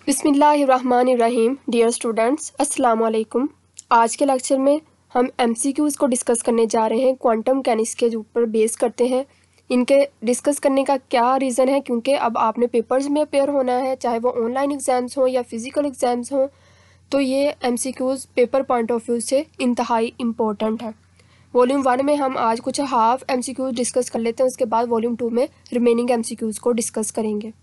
बिस्मिल्लाहिर्रहमानिर्रहीम। Dear students, अस्सलाम वालेकुम। आज के लेक्चर में हम एमसीक्यूज़ को डिस्कस करने जा रहे हैं। क्वांटम मैकेनिक्स के ऊपर बेस करते हैं। इनके डिस्कस करने का क्या रीज़न है, क्योंकि अब आपने पेपर्स में अपेयर होना है, चाहे वो ऑनलाइन एग्ज़ाम्स हों या फिज़िकल एग्ज़ाम्स हों, तो ये MCQs paper point of view से इंतहाई इम्पोर्टेंट है। वॉल्यूम 1 में हम आज कुछ हाफ एमसीक्यूज़ डिस्कस कर लेते हैं, उसके बाद वॉल्यूम 2 में रिमेनिंग एमसीक्यूज़ को डिस्कस करेंगे।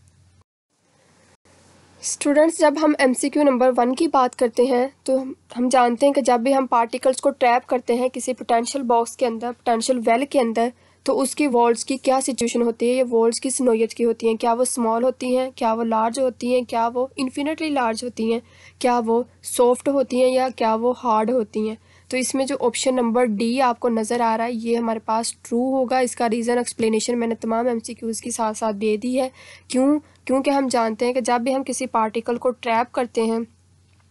स्टूडेंट्स, जब हम एमसीक्यू नंबर 1 की बात करते हैं तो हम जानते हैं कि जब भी हम पार्टिकल्स को ट्रैप करते हैं किसी पोटेंशियल बॉक्स के अंदर, पोटेंशियल वेल के अंदर, तो उसकी वॉल्स की क्या सिचुएशन होती है, ये वॉल्स किस नोयत की होती हैं, क्या वो स्मॉल होती हैं, क्या वो लार्ज होती हैं, क्या वो इन्फिनिटली लार्ज होती हैं, क्या वो सॉफ्ट होती हैं या क्या वो हार्ड होती हैं। तो इसमें जो ऑप्शन नंबर डी आपको नज़र आ रहा है ये हमारे पास ट्रू होगा। इसका रीज़न एक्सप्लेनेशन मैंने तमाम एमसीक्यूज़ के साथ साथ दे दी है। क्योंकि हम जानते हैं कि जब भी हम किसी पार्टिकल को ट्रैप करते हैं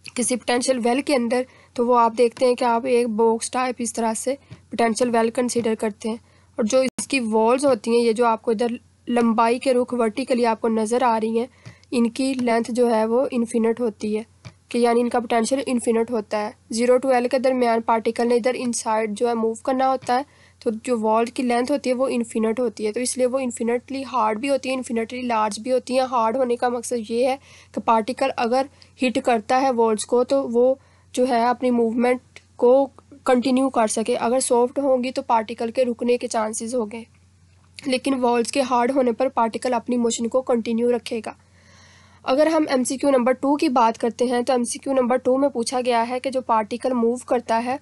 किसी पोटेंशियल वेल के अंदर, तो वो आप देखते हैं कि आप एक बॉक्स टाइप इस तरह से पोटेंशियल वेल कंसीडर करते हैं, और जो इसकी वॉल्स होती हैं, ये जो आपको इधर लंबाई के रुख वर्टिकली आपको नज़र आ रही हैं, इनकी लेंथ जो है वो इन्फिनिट होती है, कि यानी इनका पोटेंशियल इन्फिनिट होता है। 0 to L के दरमियान पार्टिकल ने इधर इनसाइड जो है मूव करना होता है, तो जो वॉल की लेंथ होती है वो इन्फिनिट होती है, तो इसलिए वो इन्फिनिटली हार्ड भी होती है, इन्फिनिटली लार्ज भी होती हैं। हार्ड होने का मकसद ये है कि पार्टिकल अगर हिट करता है वॉल्स को तो वो जो है अपनी मूवमेंट को कंटिन्यू कर सके। अगर सॉफ्ट होंगी तो पार्टिकल के रुकने के चांसेस हो गए, लेकिन वॉल्स के हार्ड होने पर पार्टिकल अपनी मोशन को कंटिन्यू रखेगा। अगर हम एमसीक्यू नंबर 2 की बात करते हैं तो एमसीक्यू नंबर 2 में पूछा गया है कि जो पार्टिकल मूव करता है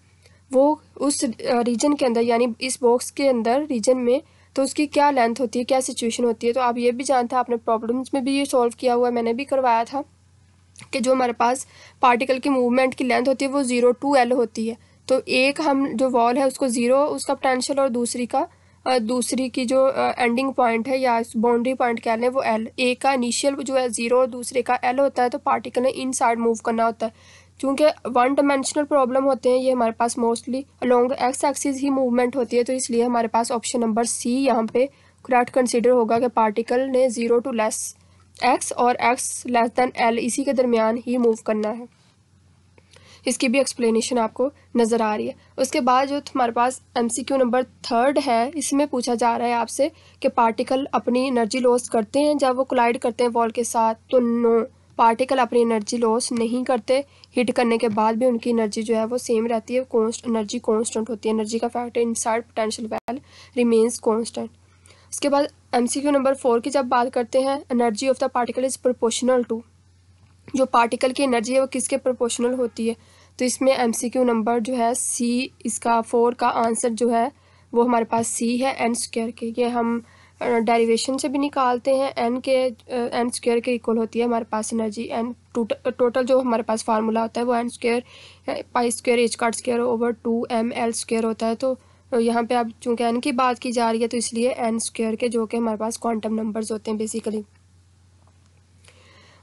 वो उस रीजन के अंदर, यानी इस बॉक्स के अंदर रीजन में, तो उसकी क्या लेंथ होती है, क्या सिचुएशन होती है। तो आप ये भी जानते हैं, आपने प्रॉब्लम्स में भी ये सॉल्व किया हुआ है, मैंने भी करवाया था, कि जो हमारे पास पार्टिकल की मूवमेंट की लेंथ होती है वो 0 to L होती है। तो एक हम जो वॉल है उसको 0 उसका पोटेंशियल, और दूसरी की जो एंडिंग पॉइंट है या बाउंड्री पॉइंट कह लें वो L। एक का इनिशियल जो है 0 और दूसरे का L होता है, तो पार्टिकल ने इन साइड मूव करना होता है। क्योंकि 1 डायमेंशनल प्रॉब्लम होते हैं, ये हमारे पास mostly along the X axis ही मूवमेंट होती है, तो इसलिए हमारे पास ऑप्शन नंबर सी यहाँ पे करेक्ट कंसिडर होगा कि पार्टिकल ने 0 to लेस एक्स और एक्स लेस दैन L इसी के दरमियान ही मूव करना है। इसकी भी एक्सप्लेनेशन आपको नज़र आ रही है। उसके बाद जो हमारे पास एमसीक्यू नंबर 3 है, इसमें पूछा जा रहा है आपसे कि पार्टिकल अपनी एनर्जी लॉस करते हैं जब वो कोलाइड करते हैं वॉल के साथ। तो नो, पार्टिकल अपनी एनर्जी लॉस नहीं करते। हिट करने के बाद भी उनकी एनर्जी जो है वो सेम रहती है, एनर्जी कॉन्स्टेंट होती है। एनर्जी का factor inside potential well remains constant. उसके बाद एमसीक्यू नंबर 4 की जब बात करते हैं, energy of the particle is proportional to, जो पार्टिकल की एनर्जी है वो किसके प्रोपोर्शनल होती है। तो इसमें एमसीक्यू नंबर जो है सी, इसका 4 का आंसर जो है वो हमारे पास सी है, एन स्क्वायर के। ये हम डेरिवेशन से भी निकालते हैं, एन स्क्वायर के इक्वल होती है हमारे पास एनर्जी। एन टोटल जो हमारे पास फार्मूला होता है वो n square pi square h card square over 2ml square होता है। तो यहाँ पे अब चूँकि एन की बात की जा रही है तो इसलिए एन स्क्वायर के, जो कि हमारे पास क्वांटम नंबर्स होते हैं बेसिकली।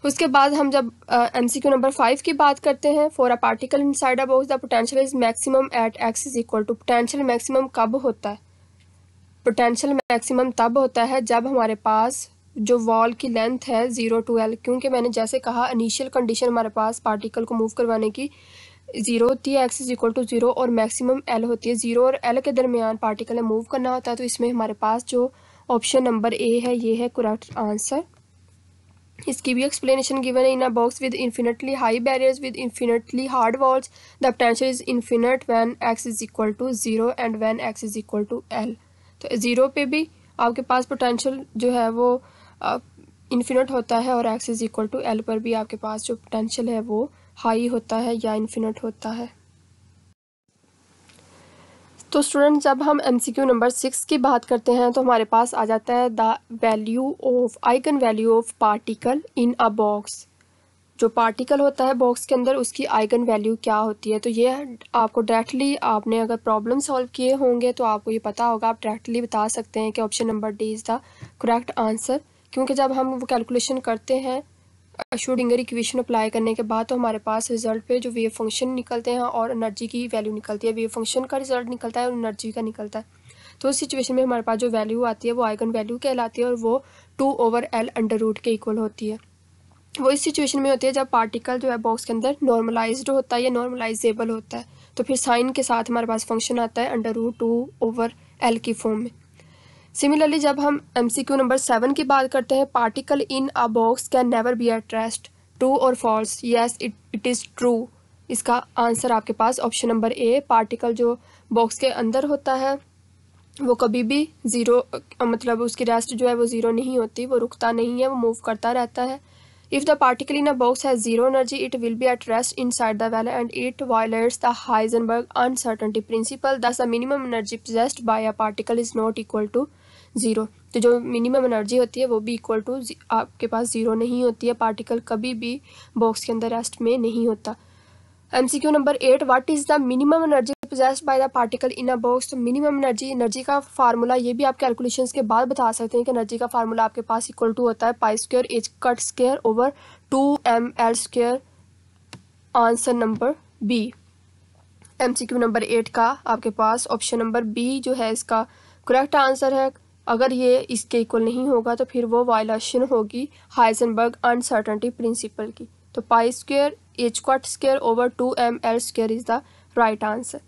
उसके बाद हम जब एमसीक्यू नंबर 5 की बात करते हैं, for a particle inside a box the potential is maximum at x is equal to. Potential maximum कब होता है? पोटेंशियल मैक्सिमम तब होता है जब हमारे पास जो वॉल की लेंथ है 0 to L, क्योंकि मैंने जैसे कहा इनिशियल कंडीशन हमारे पास पार्टिकल को मूव करवाने की 0 होती है, एक्स इज इक्वल टू 0, और मैक्सिमम L होती है। 0 और L के दरमियान पार्टिकल ने मूव करना होता है। तो इसमें हमारे पास जो ऑप्शन नंबर ए है ये है करेक्ट आंसर। इसकी भी एक्सप्लेनेशन गिवन है। In a box with infinitely high barriers with infinitely hard walls the potential is infinite when X is equal to 0 and when X is equal to L। तो 0 पे भी आपके पास potential जो है वो इन्फिनिट होता है, और x is equal to L पर भी आपके पास जो पोटेंशियल है वो हाई होता है या इन्फिनिट होता है। तो स्टूडेंट, जब हम एमसीक्यू नंबर 6 की बात करते हैं तो हमारे पास आ जाता है the value of eigen value of particle in a box. जो पार्टिकल होता है बॉक्स के अंदर उसकी आइगन वैल्यू क्या होती है। तो ये आपको डायरेक्टली, आपने अगर प्रॉब्लम सॉल्व किए होंगे तो आपको ये पता होगा, आप डायरेक्टली बता सकते हैं कि option number D is the correct answer. क्योंकि जब हम वो कैलकुलेशन करते हैं श्रोडिंगर इक्वेशन अप्लाई करने के बाद, तो हमारे पास रिजल्ट पे जो वेव फंक्शन निकलते हैं और एनर्जी की वैल्यू निकलती है। वेव फंक्शन का रिजल्ट निकलता है और एनर्जी का निकलता है। तो उस सिचुएशन में हमारे पास जो वैल्यू आती है वो आइगन वैल्यू कहलाती है, और वो 2/L अंडर रूट के इक्वल होती है। वो इस सिचुएशन में होती है जब पार्टिकल जो है बॉक्स के अंदर नॉर्मलाइज्ड होता है या नॉर्मलाइजेबल होता है, तो फिर साइन के साथ हमारे पास फंक्शन आता है √2/L की फॉर्म में। सिमिलरली जब हम MCQ नंबर 7 की बात करते हैं, particle in a box can never be at rest, true और false? Yes it is true. इसका आंसर आपके पास ऑप्शन नंबर ए, पार्टिकल जो बॉक्स के अंदर होता है वो कभी भी ज़ीरो, मतलब उसकी रेस्ट जो है वो ज़ीरो नहीं होती, वो रुकता नहीं है, वो मूव करता रहता है। If the particle in a box has zero energy, it will be at rest inside the well and it violates the Heisenberg uncertainty principle. Thus, the minimum energy possessed by a particle is not equal to zero. तो जो minimum energy होती है वो भी equal to आपके पास zero नहीं होती है, पार्टिकल कभी भी बॉक्स के अंदर रेस्ट में नहीं होता। MCQ number 8, what is the minimum energy possessed by the particle in a box? तो मिनिमम एनर्जी का फार्मूला ये भी आप कैलकुलेशंस के बाद बता सकते हैं कि एनर्जी का फार्मूला आपके पास इक्वल टू होता है π²h²/2mL²। Answer number B. MCQ number 8 का आपके पास ऑप्शन नंबर बी जो है इसका करेक्ट आंसर है। अगर ये इसके इक्वल नहीं होगा तो फिर वो वायलेशन होगी हाइजेनबर्ग अनसर्टेनिटी प्रिंसिपल की। तो π²h²/2mL² is the right answer.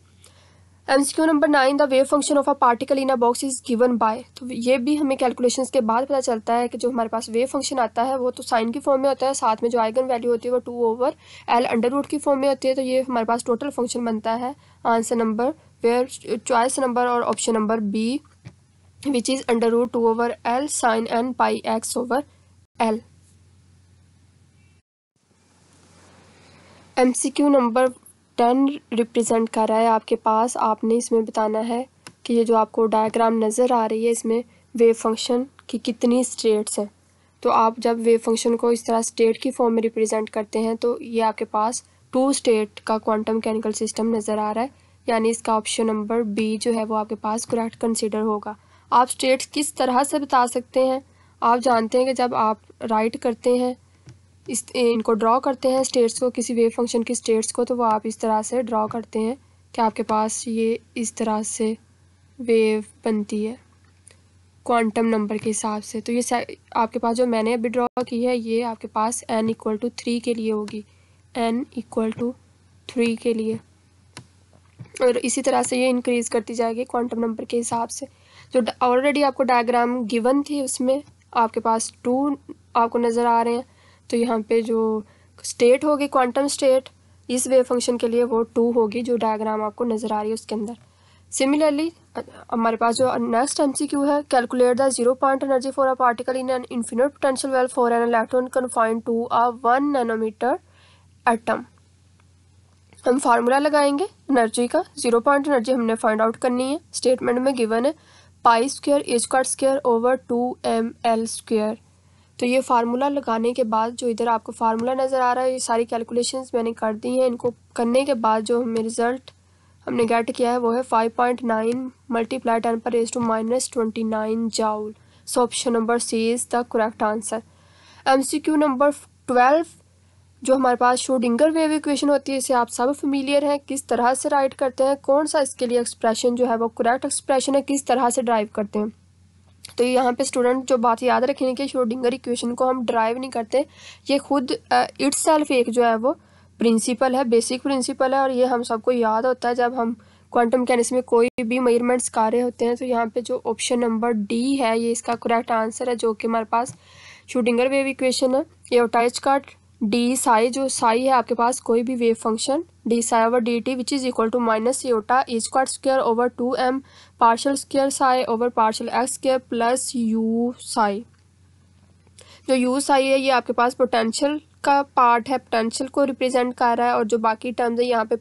MCQ number 9, the wave function of a particle in a box is given by. तो ये भी हमें कैलकुलेशंस के बाद पता चलता है कि जो हमारे पास वेव फंक्शन आता है वो तो साइन की फॉर्म में होता है, साथ में जो आइगन वैल्यू होती है वो 2/L की फॉर्म में होती है। तो ये हमारे पास टोटल फंक्शन बनता है। Answer number where choice number और option number B which is √2/L sin n πx/L। MCQ number 10 represent कर रहा है आपके पास, आपने इसमें बताना है कि ये जो आपको डायग्राम नज़र आ रही है इसमें वेव फंक्शन की कितनी स्टेट्स हैं। तो आप जब वेव फंक्शन को इस तरह स्टेट की फॉर्म में रिप्रेजेंट करते हैं तो ये आपके पास 2 स्टेट का क्वांटम मैकेनिकल सिस्टम नज़र आ रहा है, यानी इसका ऑप्शन नंबर बी जो है वो आपके पास करेक्ट कंसिडर होगा। आप स्टेट्स किस तरह से बता सकते हैं? आप जानते हैं कि जब आप राइट करते हैं इनको ड्रॉ करते हैं स्टेट्स को, किसी वेव फंक्शन की स्टेट्स को, तो वो आप इस तरह से ड्रॉ करते हैं कि आपके पास ये इस तरह से वेव बनती है क्वांटम नंबर के हिसाब से। तो ये आपके पास जो मैंने अभी ड्रॉ की है ये आपके पास n = 3 के लिए होगी, n = 3 के लिए, और इसी तरह से ये इंक्रीज़ करती जाएगी क्वांटम नंबर के हिसाब से। जो ऑलरेडी आपको डायग्राम गिवन थी उसमें आपके पास 2 आपको नज़र आ रहे हैं, तो यहाँ पे जो स्टेट होगी क्वांटम स्टेट इस वेव फंक्शन के लिए वो 2 होगी, जो डायग्राम आपको नज़र आ रही है उसके अंदर। सिमिलरली हमारे पास जो नेक्स्ट MCQ है, calculate the 0 point energy for a particle in an infinite potential well for an electron confined to a 1 nanometre atom. हम फार्मूला लगाएंगे एनर्जी का, 0 पॉइंट एनर्जी हमने फाइंड आउट करनी है, स्टेटमेंट में गिवन है π²h²/2mL²। तो ये फार्मूला लगाने के बाद जो इधर आपको फार्मूला नज़र आ रहा है, ये सारी कैलकुलेशंस मैंने कर दी हैं। इनको करने के बाद जो हमें रिज़ल्ट हमने गेट किया है वो है 5.9 × 10⁻⁻29 joule. So option number C is the correct answer. MCQ number 12, जो हमारे पास श्रोडिंगर वेव इक्वेशन होती है, इसे आप सब फेमिलियर हैं, किस तरह से राइट करते हैं, कौन सा इसके लिए एक्सप्रेशन जो है वो करेक्ट एक्सप्रेशन है, किस तरह से ड्राइव करते हैं। तो यहाँ पे स्टूडेंट जो बात याद रखेंगे कि श्रोडिंगर इक्वेशन को हम ड्राइव नहीं करते, ये खुद इटसेल्फ एक जो है वो प्रिंसिपल है, बेसिक प्रिंसिपल है, और ये हम सबको याद होता है जब हम क्वांटम मैकेनिक्स में कोई भी मेजरमेंट्स कर रहे होते हैं। तो यहाँ पे जो ऑप्शन नंबर डी है ये इसका करेक्ट आंसर है, जो कि हमारे पास श्रोडिंगर वेव इक्वेशन है। एओटा का डी साई, जो साई है आपके पास कोई भी wave function d⁻dt which is equal to -eota h²/2m ∫(ψ/x² plus u psi. जो u साई है ये आपके पास पोटेंशियल का पार्ट है, पोटेंशियल को रिप्रेजेंट कर रहा है, और जो बाकी टर्म्स है यहाँ पे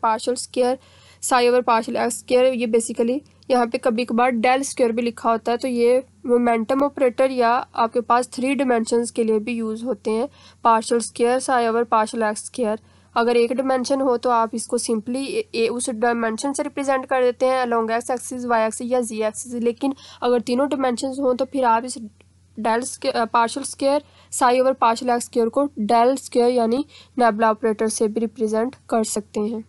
$2ψ/x², ये बेसिकली यहाँ पे कभी कभार डेल स्क्वायर भी लिखा होता है। तो ये मोमेंटम ऑपरेटर या आपके पास 3 डिमेंशंस के लिए भी यूज़ होते हैं, $2ψ/x²। अगर एक डिमेंशन हो तो आप इसको सिंपली उस डिमेंशन से रिप्रेजेंट कर देते हैं along x axis, y axis या z एक्सिस। लेकिन अगर तीनों डिमेंशंस हों तो फिर आप इस डेल $2ψ/x² को डेल स्क्वायर यानी नेबुला ऑपरेटर से भी रिप्रेजेंट कर सकते हैं।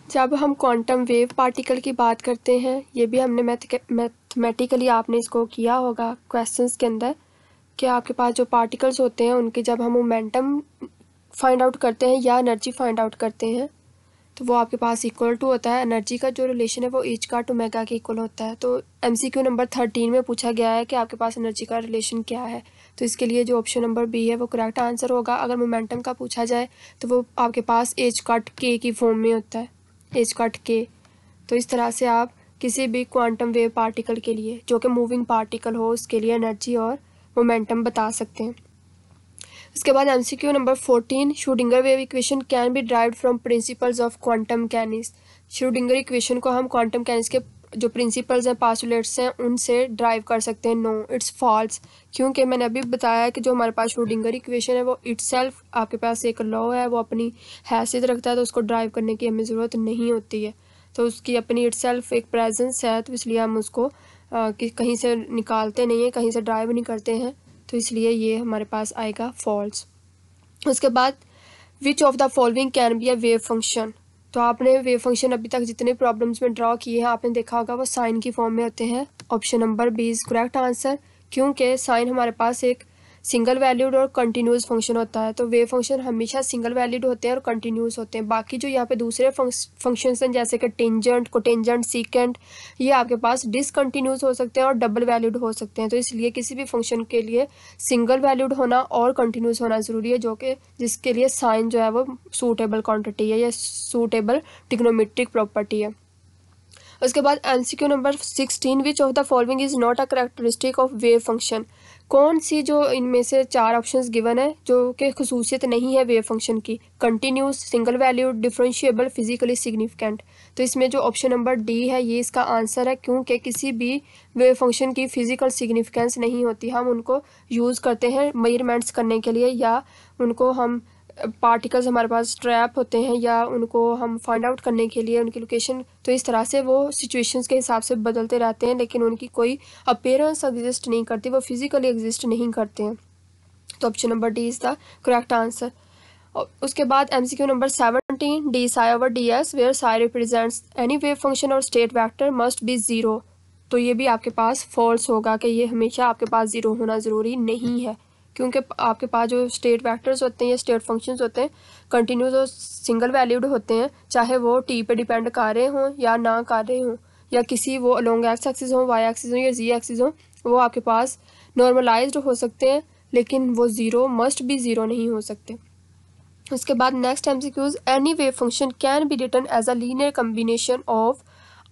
जब हम क्वांटम वेव पार्टिकल की बात करते हैं, ये भी हमने मैथमेटिकली आपने इसको किया होगा क्वेश्चंस के अंदर, कि आपके पास जो पार्टिकल्स होते हैं उनके जब हम मोमेंटम फाइंड आउट करते हैं या एनर्जी फाइंड आउट करते हैं तो वो आपके पास इक्वल टू होता है, एनर्जी का जो रिलेशन है वो एच का टू ओमेगा के इक्वल होता है। तो एमसीक्यू नंबर 13 में पूछा गया है कि आपके पास एनर्जी का रिलेशन क्या है, तो इसके लिए जो ऑप्शन नंबर बी है वो करेक्ट आंसर होगा। अगर मोमेंटम का पूछा जाए तो वो आपके पास एच कट के की फॉर्म में होता है, एच कट के। तो इस तरह से आप किसी भी क्वांटम वेव पार्टिकल के लिए जो कि मूविंग पार्टिकल हो उसके लिए एनर्जी और मोमेंटम बता सकते हैं। इसके बाद MCQ number 14, Schrodinger wave equation can be derived from principles of quantum mechanics. Schrodinger equation को हम क्वांटम मैकेनिक्स के जो प्रिंसिपल्स हैं, पास्टुलेट्स हैं, उनसे ड्राइव कर सकते हैं। नो, इट्स फॉल्स, क्योंकि मैंने अभी बताया कि जो हमारे पास श्रोडिंगर इक्वेशन है वो इटसेल्फ आपके पास एक लॉ है, वो अपनी हैसियत रखता है, तो उसको ड्राइव करने की हमें ज़रूरत नहीं होती है। तो उसकी अपनी इटसेल्फ एक प्रेजेंस है, तो इसलिए हम उसको कहीं से निकालते नहीं हैं, कहीं से ड्राइव नहीं करते हैं, तो इसलिए ये हमारे पास आएगा फॉल्स। उसके बाद which of the following can be a wave function. तो आपने वेव फंक्शन अभी तक जितने प्रॉब्लम्स में ड्रॉ किए हैं आपने देखा होगा वो साइन की फॉर्म में होते हैं। Option number B is correct answer, क्योंकि साइन हमारे पास एक सिंगल वैल्यूड और कंटिन्यूस फंक्शन होता है। तो वेव फंक्शन हमेशा सिंगल वैल्यूड होते हैं और कंटिन्यूस होते हैं। बाकी जो यहाँ पे दूसरे फंक्शंस हैं जैसे कि टेंजेंट, कोटेंजेंट, सीकेंट, ये आपके पास डिसकंटिन्यूस हो सकते हैं और डबल वैल्यूड हो सकते हैं। तो इसलिए किसी भी फंक्शन के लिए सिंगल वैल्यूड होना और कंटिन्यूस होना ज़रूरी है, जो कि जिसके लिए साइन जो है वो सूटेबल क्वान्टिटी है या सूटेबल ट्रिग्नोमेट्रिक प्रॉपर्टी है। उसके बाद MCQ number 16, which of the following is not a characteristic of wave function. कौन सी जो इनमें से चार ऑप्शंस गिवन है जो कि खसूसियत नहीं है वेव फंक्शन की? Continuous, single valued, differentiable, physically significant. तो इसमें जो ऑप्शन नंबर डी है ये इसका आंसर है, क्योंकि किसी भी वेव फंक्शन की फिजिकल सिग्निफिकेंस नहीं होती। हम उनको यूज़ करते हैं मेजरमेंट्स करने के लिए, या उनको हम पार्टिकल्स हमारे पास ट्रैप होते हैं या उनको हम फाइंड आउट करने के लिए उनकी लोकेशन, तो इस तरह से वो सिचुएशंस के हिसाब से बदलते रहते हैं, लेकिन उनकी कोई अपीयरेंस एग्जिस्ट नहीं करती, वो फिजिकली एग्जिस्ट नहीं करते हैं। तो option number D is the correct answer. उसके बाद MCQ number 17, D psi over D S where psi represents any wave function और state vector must be zero. तो ये भी आपके पास फॉल्स होगा कि ये हमेशा आपके पास ज़ीरो होना ज़रूरी नहीं है, क्योंकि आपके पास जो स्टेट वेक्टर्स होते हैं या स्टेट फंक्शंस होते हैं कंटिन्यूस और सिंगल वैल्यूड होते हैं, चाहे वो टी पे डिपेंड कर रहे हों या ना कर रहे हों, या किसी वो अलोंग एक्स एक्सिस हो, वाई एक्सिस हो या जी एक्सिस हो, वो आपके पास नॉर्मलाइज्ड हो सकते हैं, लेकिन वो ज़ीरो मस्ट भी ज़ीरो नहीं हो सकते। उसके बाद next MCQs, any wave function can be written as a linear combination of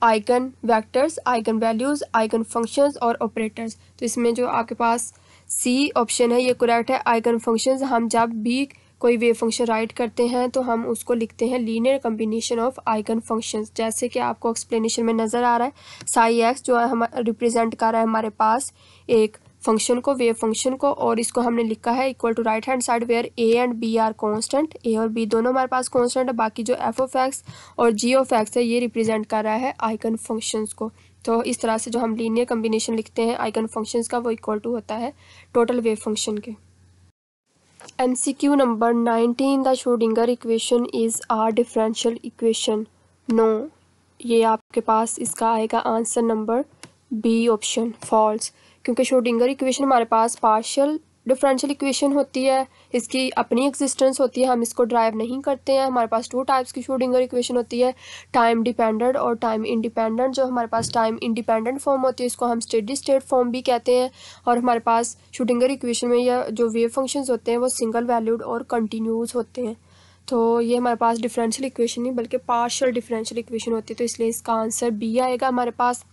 eigenvectors, eigenvalues, eigenfunctions और ऑपरेटर्स। तो इसमें जो आपके पास सी ऑप्शन है ये करेक्ट है। आइगन फंक्शंस, हम जब भी कोई वेव फंक्शन राइट करते हैं तो हम उसको लिखते हैं linear combination of eigen functions, जैसे कि आपको एक्सप्लेनेशन में नज़र आ रहा है। साई एक्स जो है हम रिप्रेजेंट कर रहा है हमारे पास एक फंक्शन को, वेव फंक्शन को, और इसको हमने लिखा है equal to right hand side where A and B are constant. A और बी दोनों हमारे पास कांस्टेंट है, बाकी जो एफ ऑफ एक्स और जी ऑफ एक्स है ये रिप्रेजेंट कर रहा है आइगन फंक्शंस को। तो इस तरह से जो हम लीनियर कम्बिनेशन लिखते हैं आइगन फंक्शंस का वो इक्वल टू होता है टोटल वेव फंक्शन के। MCQ number 19, the Schrodinger equation is a differential equation. No, ये आपके पास इसका आएगा answer number B option, false, क्योंकि श्रोडिंगर इक्वेशन हमारे पास पार्शियल डिफरेंशियल इक्वेशन होती है, इसकी अपनी एग्जिस्टेंस होती है, हम इसको ड्राइव नहीं करते हैं। हमारे पास टू टाइप्स की श्रोडिंगर इक्वेशन होती है, टाइम डिपेंडेंट और टाइम इंडिपेंडेंट। जो हमारे पास टाइम इंडिपेंडेंट फॉर्म होती है इसको हम स्टेडी स्टेट फॉर्म भी कहते हैं, और हमारे पास श्रोडिंगर इक्वेशन में या जो वेव फंक्शंस होते हैं वो सिंगल वैल्यूड और कंटिन्यूस होते हैं। तो ये हमारे पास डिफरेंशियल इक्वेशन नहीं बल्कि पार्शियल डिफरेंशियल इक्वेशन होती है, तो इसलिए इसका आंसर बी आएगा हमारे पास।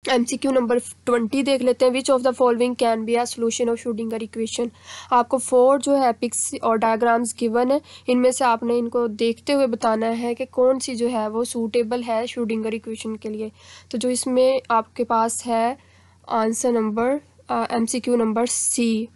एमसीक्यू नंबर 20 देख लेते हैं, which of the following can be a solution of Schrodinger equation. आपको 4 जो है पिक्स और डायग्राम्स गिवन है, इनमें से आपने इनको देखते हुए बताना है कि कौन सी जो है वो सूटेबल है श्रोडिंगर इक्वेशन के लिए। तो जो इसमें आपके पास है answer number MCQ number C,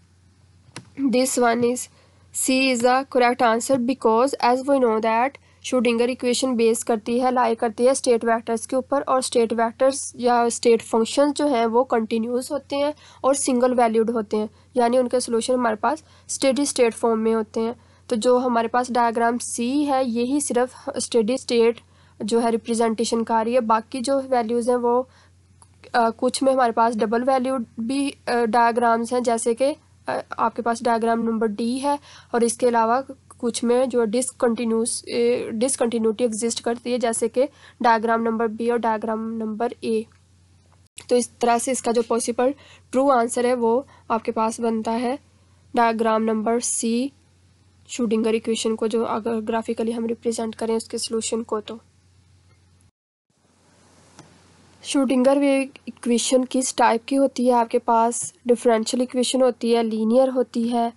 this one is C is the correct answer, because as we know that Schrodinger equation base करती है, लाई करती है स्टेट वेक्टर्स के ऊपर, और स्टेट वेक्टर्स या स्टेट फंक्शंस जो हैं वो कंटिन्यूस होते हैं और सिंगल वैल्यूड होते हैं, यानी उनके सोल्यूशन हमारे पास स्टेडी स्टेट फॉर्म में होते हैं। तो जो हमारे पास डायग्राम सी है यही सिर्फ स्टेडी स्टेट जो है रिप्रेजेंटेशन कर रही है, बाकी जो वैल्यूज़ हैं वो कुछ में हमारे पास डबल वैल्यूड भी डायग्राम्स हैं, जैसे कि आपके पास डायग्राम नंबर डी है, और इसके अलावा कुछ में जो डिसकंटिन्यूटी एग्जिस्ट करती है, जैसे कि डायग्राम नंबर बी और डायग्राम नंबर ए। तो इस तरह से इसका जो पॉसिबल ट्रू आंसर है वो आपके पास बनता है diagram number C, Schrodinger equation को जो अगर ग्राफिकली हम रिप्रेजेंट करें उसके सॉल्यूशन को। तो श्रोडिंगर वेव इक्वेशन किस टाइप की होती है? आपके पास डिफरेंशियल इक्वेशन होती है, लीनियर होती है,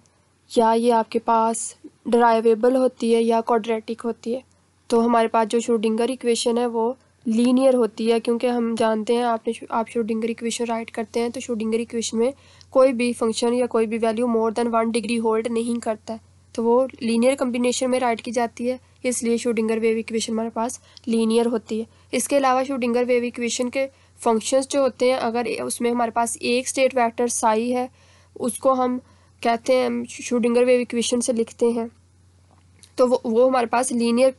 या ये आपके पास डराइवेबल होती है, या क्वाड्रेटिक होती है? तो हमारे पास जो श्रोडिंगर इक्वेशन है वो लीनियर होती है, क्योंकि हम जानते हैं आप श्रोडिंगर इक्वेशन राइट करते हैं तो श्रोडिंगर इक्वेशन में कोई भी फंक्शन या कोई भी value more than 1 degree hold नहीं करता है, तो वो लीनियर कम्बिनेशन में राइट की जाती है, इसलिए श्रोडिंगर वेव इक्वेशन हमारे पास लीनियर होती है। इसके अलावा श्रोडिंगर वेव इक्वेशन के फंक्शंस जो होते हैं, अगर उसमें हमारे पास एक स्टेट वेक्टर साई है, उसको हम कहते हैं श्रोडिंगर वेव इक्वेशन से लिखते हैं, तो वो हमारे पास लीनियर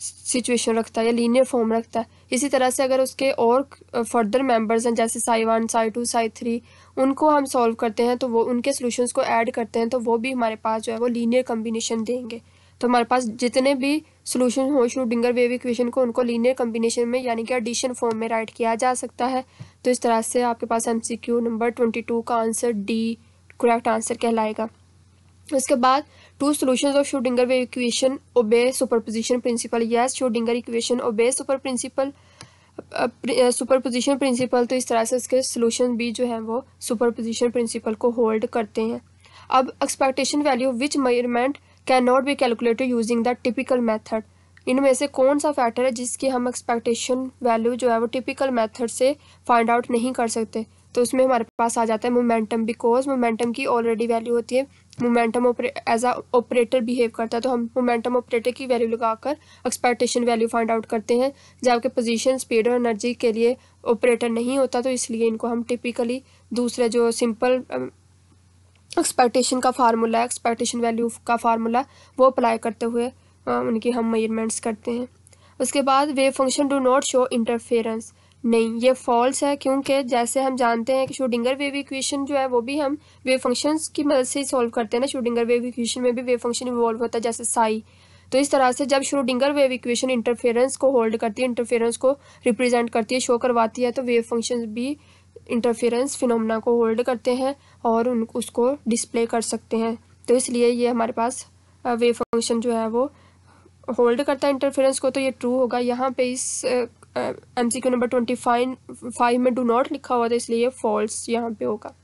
सिचुएशन रखता है या लीनियर फॉर्म रखता है। इसी तरह से अगर उसके और फर्दर मेंबर्स हैं जैसे साई 1, साई 2, साई 3, उनको हम सॉल्व करते हैं तो वो उनके सॉल्यूशंस को ऐड करते हैं तो वो भी हमारे पास जो है वो लीनियर कम्बिनेशन देंगे। तो हमारे पास जितने भी सॉल्यूशन हो श्रोडिंगर वेव इक्वेशन को, उनको लीनियर कम्बिनेशन में यानी कि एडिशन फॉर्म में राइट किया जा सकता है। तो इस तरह से आपके पास MCQ नंबर 22 का आंसर डी करेक्ट आंसर कहलाएगा। उसके बाद two solutions of Schrodinger wave equation obey superposition principle. Yes, Schrodinger equation obey superposition principle, तो इस तरह से इसके सॉल्यूशन भी जो है वो सुपरपोजिशन प्रिंसिपल को होल्ड करते हैं। अब expectation value which measurement can not be calculated using the typical method. इनमें से कौन सा फैक्टर है जिसकी हम एक्सपेक्टेशन वैल्यू जो है वो टिपिकल मेथड से फाइंड आउट नहीं कर सकते? तो उसमें हमारे पास आ जाता है मोमेंटम, बिकॉज मोमेंटम की ऑलरेडी वैल्यू होती है, momentum as a operator behave करता है, तो हम मोमेंटम ऑपरेटर की वैल्यू लगाकर एक्सपेक्टेशन वैल्यू फाइंड आउट करते हैं। जबकि पोजीशन, स्पीड और एनर्जी के लिए ऑपरेटर नहीं होता, तो इसलिए इनको हम टिपिकली दूसरे जो सिंपल एक्सपेक्टेशन का फार्मूला, एक्सपेक्टेशन वैल्यू का फार्मूला वो अप्लाई करते हुए उनकी हम मेजरमेंट्स करते हैं। उसके बाद wave function do not show interference. नहीं, ये फॉल्स है, क्योंकि जैसे हम जानते हैं कि श्रोडिंगर वेव इक्वेशन जो है वो भी हम वेव फंक्शंस की मदद से ही सॉल्व करते हैं ना। श्रोडिंगर वेव इक्वेशन में भी वेव फंक्शन इन्वॉल्व होता है जैसे साई। तो इस तरह से जब श्रोडिंगर वेव इक्वेशन इंटरफेरेंस को होल्ड करती है, इंटरफेरेंस को रिप्रेजेंट करती है, शो करवाती है, तो वेव फंक्शन भी इंटरफेरेंस फिनोमेना को होल्ड करते हैं और उसको डिस्प्ले कर सकते हैं। तो इसलिए ये हमारे पास वेव फंक्शन जो है वो होल्ड करता है इंटरफेरेंस को, तो ये ट्रू होगा। यहाँ पे इस MCQ नंबर 25 में डू नॉट लिखा हुआ था, इसलिए ये फॉल्स यहाँ पे होगा।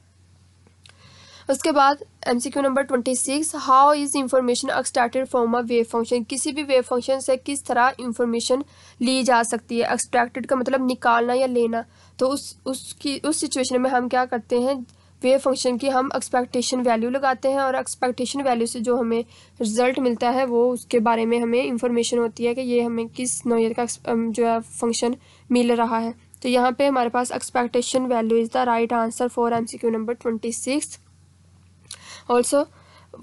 उसके बाद MCQ number 26, how is information extracted from a wave function. किसी भी वेव फंक्शन से किस तरह इंफॉर्मेशन ली जा सकती है? एक्सट्रैक्टेड का मतलब निकालना या लेना। तो उस सिचुएशन में हम क्या करते हैं, वेव फंक्शन की हम एक्सपेक्टेशन वैल्यू लगाते हैं और एक्सपेक्टेशन वैल्यू से जो हमें रिजल्ट मिलता है वो उसके बारे में हमें इंफॉर्मेशन होती है कि ये हमें किस नौयत का जो है फंक्शन मिल रहा है। तो यहाँ पे हमारे पास expectation value is the right answer for MCQ number 26। Also,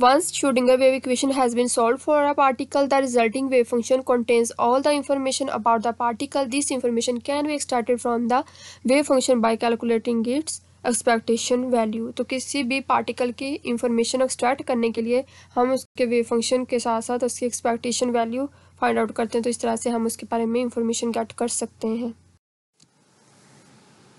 once Schrodinger wave equation has been solved for a particle, the resulting wave function contains all the information about the particle. This information can be extracted from the wave function by calculating its expectation value. तो किसी भी particle की information extract करने के लिए हम उसके wave function के साथ साथ उसकी एक्सपेक्टेशन वैल्यू फाइंड आउट करते हैं, तो इस तरह से हम उसके बारे में इंफॉर्मेशन गेट कर सकते हैं।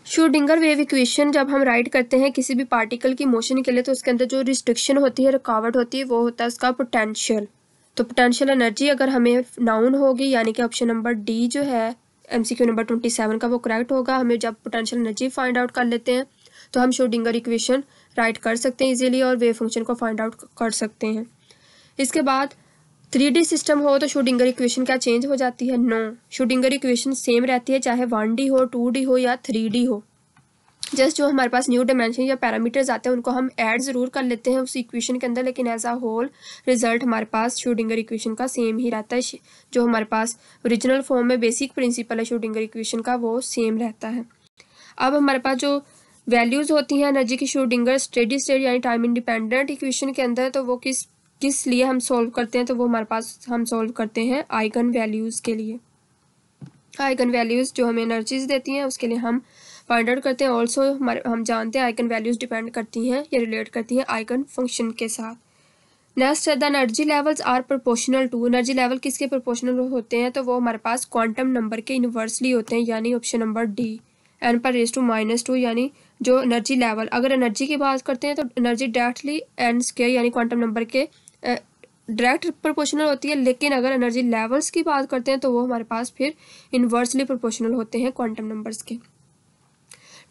श्रोडिंगर वेव इक्वेशन जब हम राइट करते हैं किसी भी पार्टिकल की मोशन के लिए, तो उसके अंदर जो रिस्ट्रिक्शन होती है, रुकावट होती है, वो होता है उसका पोटेंशियल। तो पोटेंशियल एनर्जी अगर हमें नाउन होगी, यानी कि ऑप्शन नंबर डी जो है MCQ नंबर 27 का वो करेक्ट होगा। हमें जब पोटेंशियल एनर्जी फाइंड आउट कर लेते हैं तो हम श्रोडिंगर इक्वेशन राइट कर सकते हैं इजीली और वेव फंक्शन को फाइंड आउट कर सकते हैं। इसके बाद 3D सिस्टम हो तो श्रोडिंगर इक्वेशन क्या चेंज हो जाती है? नो, श्रोडिंगर इक्वेशन सेम रहती है, चाहे 1D हो, 2D हो या 3D हो। जस्ट जो हमारे पास न्यू डायमेंशन या पैरामीटर्स आते हैं उनको हम ऐड ज़रूर कर लेते हैं उस इक्वेशन के अंदर, लेकिन एज अ होल रिजल्ट हमारे पास श्रोडिंगर इक्वेशन का सेम ही रहता है। जो हमारे पास ओरिजिनल फॉर्म में बेसिक प्रिंसिपल है श्रोडिंगर इक्वेशन का, वो सेम रहता है। अब हमारे पास जो वैल्यूज़ होती हैं एनर्जी की श्रोडिंगर स्टेडी स्टेट यानी टाइम इंडिपेंडेंट इक्वेशन के अंदर, तो वो किस लिए हम सॉल्व करते हैं? तो वो हमारे पास हम सॉल्व करते हैं आइगन वैल्यूज़ के लिए। आइगन वैल्यूज़ जो हमें एनर्जीज देती हैं उसके लिए हम फाइंड आउट करते हैं। ऑल्सो हम जानते हैं आइगन वैल्यूज डिपेंड करती हैं या रिलेट करती हैं आइगन फंक्शन के साथ। Next the energy levels are proportional to, energy level किसके प्रोपोर्शनल होते हैं, तो वो हमारे पास क्वांटम नंबर के इन्वर्सली होते हैं, यानी ऑप्शन नंबर डी n/2 यानी जो एनर्जी लेवल, अगर एनर्जी की बात करते हैं तो एनर्जी डायरेक्टली n² यानी क्वांटम नंबर के डायरेक्ट प्रोपोर्शनल होती है, लेकिन अगर एनर्जी लेवल्स की बात करते हैं तो वो हमारे पास फिर इन्वर्सली प्रोपोर्शनल होते हैं क्वांटम नंबर्स के।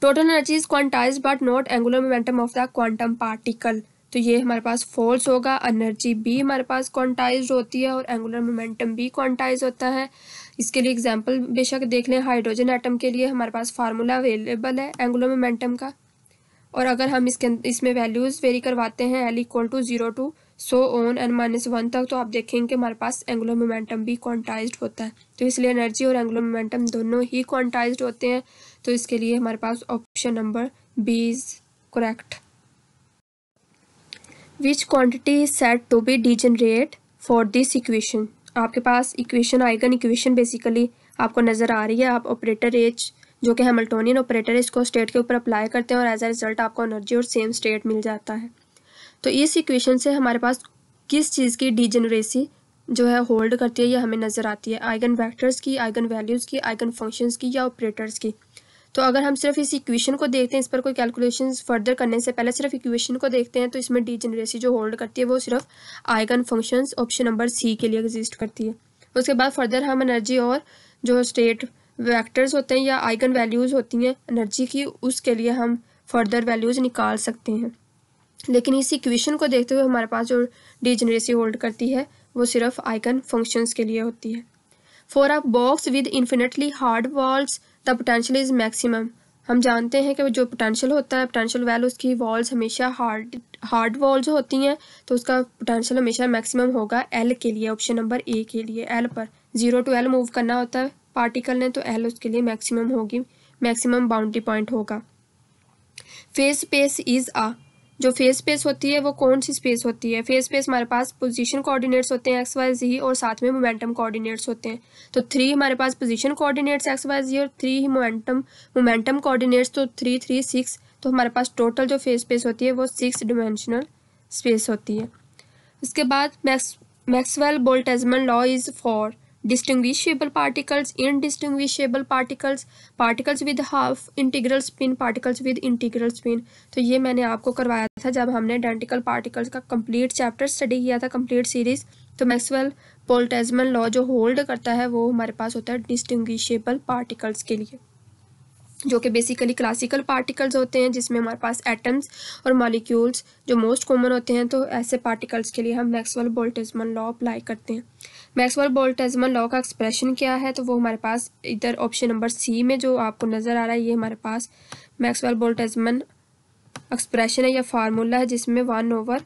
Total energy is quantized but not angular momentum of the quantum particle, तो ये हमारे पास फॉल्स होगा। एनर्जी भी हमारे पास क्वांटाइज्ड होती है और एंगुलर मोमेंटम भी क्वांटाइज होता है। इसके लिए एग्जांपल बेशक देख लें, हाइड्रोजन एटम के लिए हमारे पास फार्मूला अवेलेबल है एंगुलर मोमेंटम का, और अगर हम इसमें वैल्यूज़ वेरी करवाते हैं L = 0 to so on n-1 तक, तो आप देखेंगे कि हमारे पास एंगुलर मोमेंटम भी क्वांटाइज्ड होता है। तो इसलिए एनर्जी और एंगुलर मोमेंटम दोनों ही क्वांटाइज्ड होते हैं, तो इसके लिए हमारे पास option number B is correct. Which quantity is said to be degenerate for this equation, आपके पास इक्वेशन आइगन इक्वेशन बेसिकली आपको नज़र आ रही है। आप ऑपरेटर एच जो कि हैमिल्टोनियन ऑपरेटर है इसको स्टेट के ऊपर अप्लाई करते हैं और एज अ रिजल्ट आपको एनर्जी और सेम स्टेट मिल जाता है। तो इस इक्वेशन से हमारे पास किस चीज़ की डिजेनरेसी जो है होल्ड करती है ये हमें नज़र आती है, आइगन वेक्टर्स की, आइगन वैल्यूज़ की, आइगन फंक्शंस की या ऑपरेटर्स की। तो अगर हम सिर्फ इस इक्वेशन को देखते हैं, इस पर कोई कैलकुलेशंस फर्दर करने से पहले सिर्फ इक्वेशन को देखते हैं, तो इसमें डिजेनरेसी जो होल्ड करती है वो सिर्फ eigenfunctions option number C के लिए एग्जिस्ट करती है। उसके बाद फर्दर हम एनर्जी और जो स्टेट वेक्टर्स होते हैं या आइगन वैल्यूज़ होती हैं एनर्जी की, उसके लिए हम फर्दर वैल्यूज़ निकाल सकते हैं। लेकिन इस इक्वेशन को देखते हुए हमारे पास जो डिजेनरेसी होल्ड करती है वो सिर्फ आइगन फंक्शंस के लिए होती है। For a box with infinitely hard walls the potential is maximum, हम जानते हैं कि जो पोटेंशियल होता है, पोटेंशियल वैल्यू उसकी वॉल्स हमेशा हार्ड वॉल्स होती हैं, तो उसका पोटेंशियल हमेशा मैक्सिमम होगा एल के लिए, ऑप्शन नंबर ए के लिए। एल पर 0 to L मूव करना होता है पार्टिकल ने, तो एल उसके लिए मैक्सिमम होगी, मैक्सिमम बाउंड्री पॉइंट होगा। फेज स्पेस इज अ, जो फेज स्पेस होती है वो कौन सी स्पेस होती है, फेज स्पेस हमारे पास पोजीशन कोऑर्डिनेट्स होते हैं XYZ और साथ में मोमेंटम कोऑर्डिनेट्स होते हैं। तो 3 हमारे पास पोजीशन कोऑर्डिनेट्स XYZ और 3 ही मोमेंटम कोऑर्डिनेट्स, तो 3 3 6, तो हमारे पास टोटल जो फेज स्पेस होती है वो 6 डिमेंशनल स्पेस होती है। उसके बाद Maxwell Boltzmann law is for distinguishable particles, indistinguishable particles, particles with half integral spin, particles with integral spin। तो ये मैंने आपको करवाया था जब हमने आइडेंटिकल पार्टिकल्स का कंप्लीट चैप्टर स्टडी किया था, कंप्लीट सीरीज। तो मैक्सवेल बोल्ट्जमैन लॉ जो होल्ड करता है वो हमारे पास होता है डिस्टिंग्विशेबल पार्टिकल्स के लिए, जो कि बेसिकली क्लासिकल पार्टिकल्स होते हैं जिसमें हमारे पास एटम्स और मॉलिक्यूल्स जो मोस्ट कॉमन होते हैं। तो ऐसे पार्टिकल्स के लिए हम मैक्सवेल बोल्ट्जमैन लॉ अप्लाई करते हैं। मैक्सवेल बोल्ट्जमैन लॉ का एक्सप्रेशन क्या है, तो वो हमारे पास इधर ऑप्शन नंबर सी में जो आपको नज़र आ रहा है, ये हमारे पास मैक्सवेल बोल्ट्जमैन एक्सप्रेशन है या फार्मूला है, जिसमें 1/e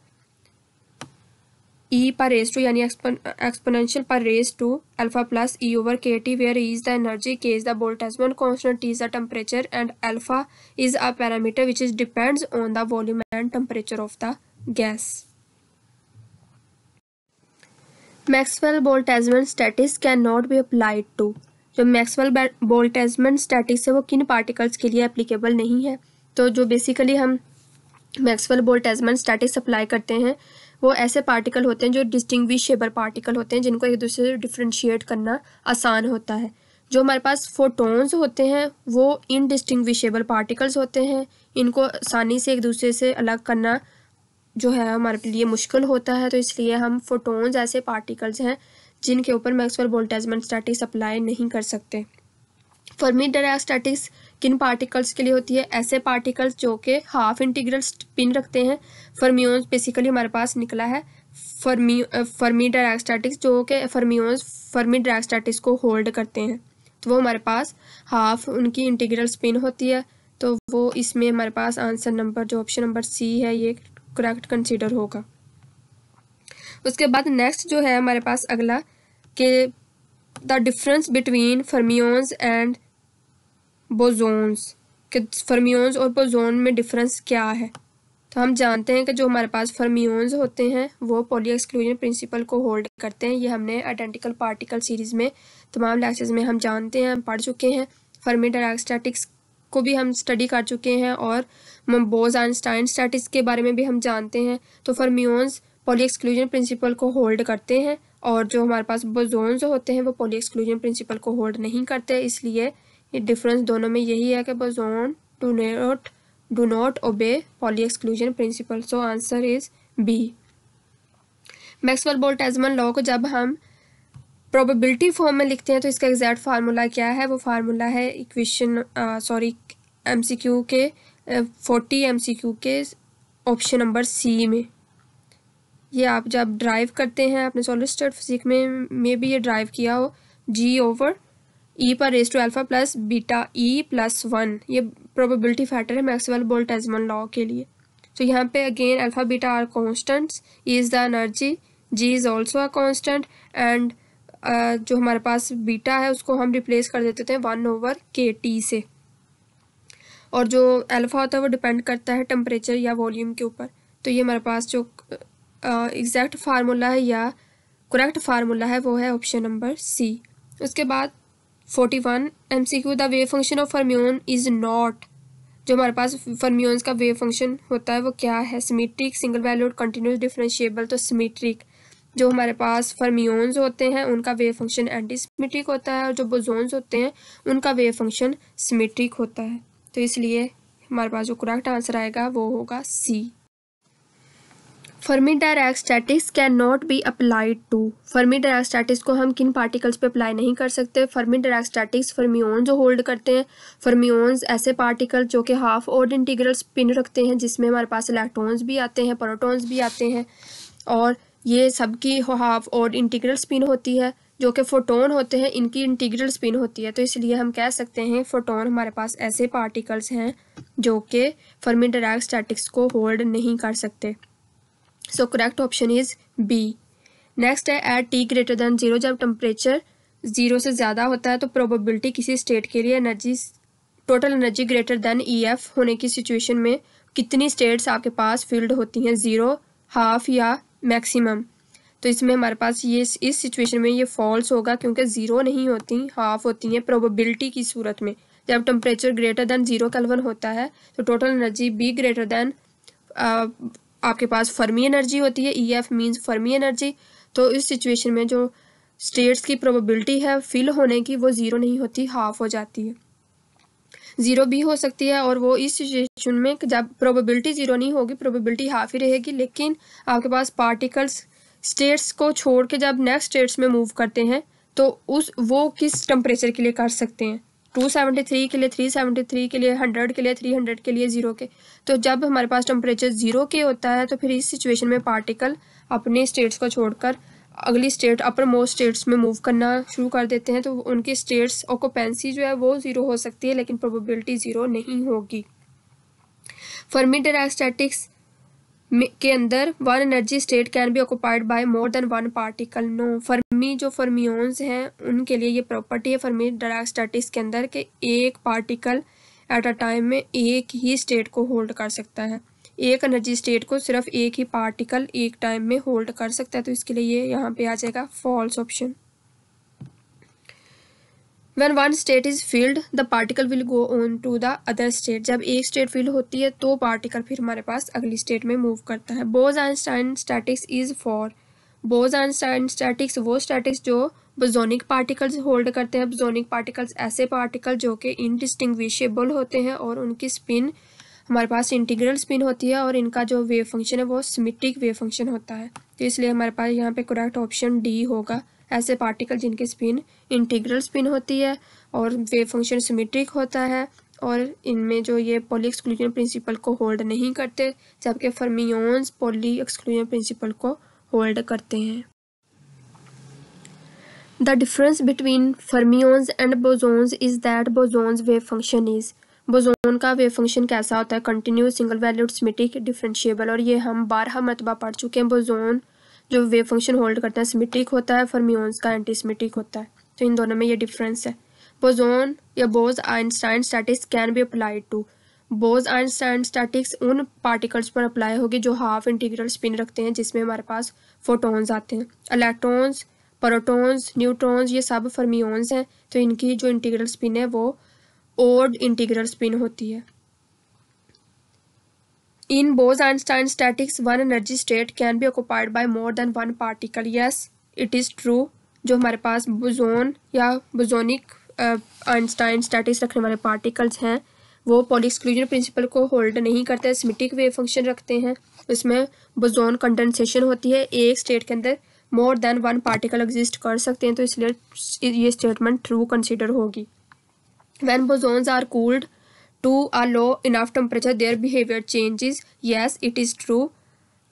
पर रेज टू यानी एक्सपोनेंशियल पर raise to alpha plus E/kT, where E is the energy, K is the Boltzmann constant, T is the temperature and alpha is a parameter which is depends on the volume and temperature of the gas. Maxwell Boltzmann statics can not be applied to, जो Maxwell Boltzmann statics है वो किन particles के लिए applicable नहीं है। तो जो बेसिकली हम मैक्सवेल बोल्ट्जमैन स्टैटिक्स अप्लाई करते हैं वो ऐसे पार्टिकल होते हैं जो डिस्टिंग्विशेबल पार्टिकल होते हैं, जिनको एक दूसरे से डिफ्रेंशिएट करना आसान होता है। जो हमारे पास फोटोन्स होते हैं वो इनडिस्टिंग्विशेबल पार्टिकल्स होते हैं, इनको आसानी से एक दूसरे से अलग करना जो है हमारे लिए मुश्किल होता है। तो इसलिए हम फोटोन्स ऐसे पार्टिकल्स हैं जिनके ऊपर मैक्सवेल बोल्ट्जमैन स्टैटिक्स अप्लाई नहीं कर सकते। फर्मी डिराक स्टैटिक्स किन पार्टिकल्स के लिए होती है, ऐसे पार्टिकल्स जो कि हाफ इंटीग्रल स्पिन रखते हैं। फर्मियोन्स बेसिकली हमारे पास निकला है फर्मी डिराक स्टैटिक्स, जो कि फर्मियोन्स फर्मी डिराक स्टैटिक्स को होल्ड करते हैं, तो वो हमारे पास हाफ उनकी इंटीग्रल स्पिन होती है। तो वो इसमें हमारे पास आंसर नंबर जो ऑप्शन नंबर सी है ये करेक्ट कंसीडर होगा। उसके बाद नेक्स्ट जो है हमारे पास अगला कि the difference between fermions and bosons, कि फर्मियोन्स और बोसोन में डिफरेंस क्या है। तो हम जानते हैं कि जो हमारे पास फर्मियोन्स होते हैं वो पॉली एक्सक्लूजन प्रिंसिपल को होल्ड करते हैं। ये हमने आइडेंटिकल पार्टिकल सीरीज़ में तमाम लेक्चर्स में हम जानते हैं, हम पढ़ चुके हैं। फर्मी डिराक स्टैटिक्स को भी हम स्टडी कर चुके हैं और बोस-आइंस्टाइन स्टैटिक्स के बारे में भी हम जानते हैं। तो फर्मियोन्स पॉली एक्सक्लूजन प्रिंसिपल को होल्ड करते हैं और जो हमारे पास बोसोन्स होते हैं वो पॉली एक्सक्लूजन प्रिंसिपल को होल्ड नहीं करते। इसलिए ये डिफरेंस दोनों में यही है कि boson do not obey Pauli exclusion principle. So answer is B. Maxwell Boltzmann law को जब हम प्रोबेबिलिटी फॉर्म में लिखते हैं तो इसका एग्जैक्ट फार्मूला क्या है? वो फार्मूला है इक्वेशन MCQ के 40 MCQ के ऑप्शन नंबर सी में। ये आप जब ड्राइव करते हैं अपने सॉलिड स्टेट फिजिक्स में भी ये ड्राइव किया हो, G/E पर raise to alpha plus beta E+1 ये प्रोबेबिलिटी फैक्टर है मैक्सवेल-बोल्ट्जमैन लॉ के लिए। तो यहाँ पे again alpha beta are constants, E is the energy, G is also a constant and जो हमारे पास बीटा है उसको हम रिप्लेस कर देते थे 1/kT से। और जो अल्फा होता है वो डिपेंड करता है टेम्परेचर या वॉल्यूम के ऊपर। तो ये हमारे पास जो एग्जैक्ट फार्मूला है या करेक्ट फार्मूला है वो है ऑप्शन नंबर सी। उसके बाद 41 MCQ the wave function of fermion is not. जो हमारे पास फर्मियोन्स का वेव फंक्शन होता है वो क्या है? Symmetric, single valued, continuous, differentiable. तो सिमेट्रिक जो हमारे पास फर्मियोन्स होते हैं उनका वेव फंक्शन एंटी सिमेट्रिक होता है और जो बोसोन्स होते हैं उनका वेव फंक्शन सिमेट्रिक होता है। तो इसलिए हमारे पास जो करेक्ट आंसर आएगा वो होगा C. Fermi Dirac statistics can not be applied to. Fermi Dirac statics को हम किन पार्टिकल्स पे अप्लाई नहीं कर सकते? फर्मी डायराक स्टैटिक्स फर्मियोन जो होल्ड करते हैं। फर्मियोन्स ऐसे पार्टिकल जो कि हाफ ऑड इंटीग्रल स्पिन रखते हैं जिसमें हमारे पास इलेक्ट्रॉन्स भी आते हैं, प्रोटॉन्स भी आते हैं और ये सबकी हाफ ऑड इंटीग्रल स्पिन होती है। जो कि फोटोन होते हैं इनकी इंटीग्रल स्पिन होती है। तो इसलिए हम कह सकते हैं फोटोन हमारे पास ऐसे पार्टिकल्स हैं जो कि फर्मी डायराक स्टैटिक्स को होल्ड नहीं कर सकते। So correct option is B. Next है एट T ग्रेटर दैन 0। जब टेम्परेचर 0 से ज़्यादा होता है तो प्रोबेबिलिटी किसी स्टेट के लिए energy total energy greater than EF होने की सिचुएशन में कितनी स्टेट्स आपके पास फील्ड होती हैं? 0, हाफ या मैक्सिमम। तो इसमें हमारे पास ये इस सिचुएशन में ये फॉल्स होगा क्योंकि 0 नहीं होती, हाफ होती हैं प्रोबेबिलिटी की सूरत में। जब टेम्परेचर ग्रेटर दैन 0 केल्विन होता है तो total energy B greater than आपके पास फर्मी एनर्जी होती है। EF means Fermi energy. तो इस सिचुएशन में जो स्टेट्स की प्रोबेबिलिटी है फिल होने की वो 0 नहीं होती, हाफ हो जाती है। 0 भी हो सकती है और वो इस सिचुएशन में जब प्रोबेबिलिटी 0 नहीं होगी, प्रोबेबिलिटी हाफ ही रहेगी, लेकिन आपके पास पार्टिकल्स स्टेट्स को छोड़ के जब नेक्स्ट स्टेट्स में मूव करते हैं तो वो किस टेम्परेचर के लिए कर सकते हैं? 273 के लिए, 373 के लिए, 100 के लिए, 300 के लिए, 0 के। तो जब हमारे पास टेम्परेचर 0 के होता है तो फिर इस सिचुएशन में पार्टिकल अपने स्टेट्स को छोड़कर अगली स्टेट अपर मोस्ट स्टेट्स में मूव करना शुरू कर देते हैं। तो उनकी स्टेट्स ऑक्यूपेंसी जो है वो 0 हो सकती है लेकिन प्रोबेबिलिटी 0 नहीं होगी। फर्मी डायराक स्टैटिक्स के अंदर one energy state can be occupied by more than one particle. No. Fermi जो फर्मियोन्स हैं उनके लिए ये प्रॉपर्टी है फर्मी डायराक स्टैटिक्स के अंदर कि एक पार्टिकल एट अ टाइम में एक ही स्टेट को होल्ड कर सकता है। एक एनर्जी स्टेट को सिर्फ एक ही पार्टिकल एक टाइम में होल्ड कर सकता है। तो इसके लिए ये यहाँ पे आ जाएगा false option. When one state is filled, the particle will go on to the other state. जब एक स्टेट फिल होती है तो पार्टिकल फिर हमारे पास अगली स्टेट में मूव करता है। बोस-आइंस्टाइन स्टैटिक्स इज फॉर। बोस-आइंस्टाइन स्टैटिक्स वो स्टैटिक्स जो बोसोनिक पार्टिकल्स होल्ड करते हैं। बोसोनिक पार्टिकल्स ऐसे पार्टिकल जो कि इनडिस्टिंग्विशेबल होते हैं और उनकी स्पिन हमारे पास इंटीग्रल स्पिन होती है और इनका जो वेव फंक्शन है वो सिमेट्रिक वेव फंक्शन होता है। तो इसलिए हमारे पास यहाँ पे करेक्ट ऑप्शन डी होगा। ऐसे पार्टिकल जिनकी स्पिन इंटीग्रल स्पिन होती है और वेव फंक्शन सिमेट्रिक होता है और इनमें जो ये पॉली एक्सक्लूजन प्रिंसिपल को होल्ड नहीं करते, जबकि फर्मियोन्स पॉली एक्सक्लूजन प्रिंसिपल को होल्ड करते हैं। The difference between fermions and bosons is that bosons wave function is. Boson का वेव फंक्शन कैसा होता है? Continuous, single valued, symmetric, differentiable. और ये हम 12 मरतबा पढ़ चुके हैं। बोसोन जो वेव फंक्शन होल्ड करता है सिमेट्रिक होता है, फर्मियोन्स का एंटी सिमेट्रिक होता है। तो इन दोनों में ये डिफरेंस है। बोसोन या Bose Einstein statistics can be applied to. Bose Einstein statistics उन पार्टिकल्स पर अप्लाई होगी जो हाफ इंटीग्रल स्पिन रखते हैं जिसमें हमारे पास फोटोन्स आते हैं। इलेक्ट्रॉन्स, प्रोटॉन्स, न्यूट्रॉन्स ये सब फर्मियोन्स हैं। तो इनकी जो इंटीग्रल स्पिन है वो ओड इंटीग्रल स्पिन होती है। In Bose Einstein statistics one energy state can be occupied by more than one particle. Yes it is true. जो हमारे पास बोसोन या बोसोनिक आइंस्टाइन स्टैटिक्स रखने वाले पार्टिकल्स हैं वो पॉली एक्सक्लूजन प्रिंसिपल को होल्ड नहीं करते, सिमेट्रिक वेव फंक्शन रखते हैं। इसमें बोसोन कंडेंसेशन होती है, एक स्टेट के अंदर more than one particle exist कर सकते हैं, तो इसलिए ये स्टेटमेंट ट्रू कंसिडर होगी। When bosons are cooled to a low enough temperature their behaviour changes. Yes it is true,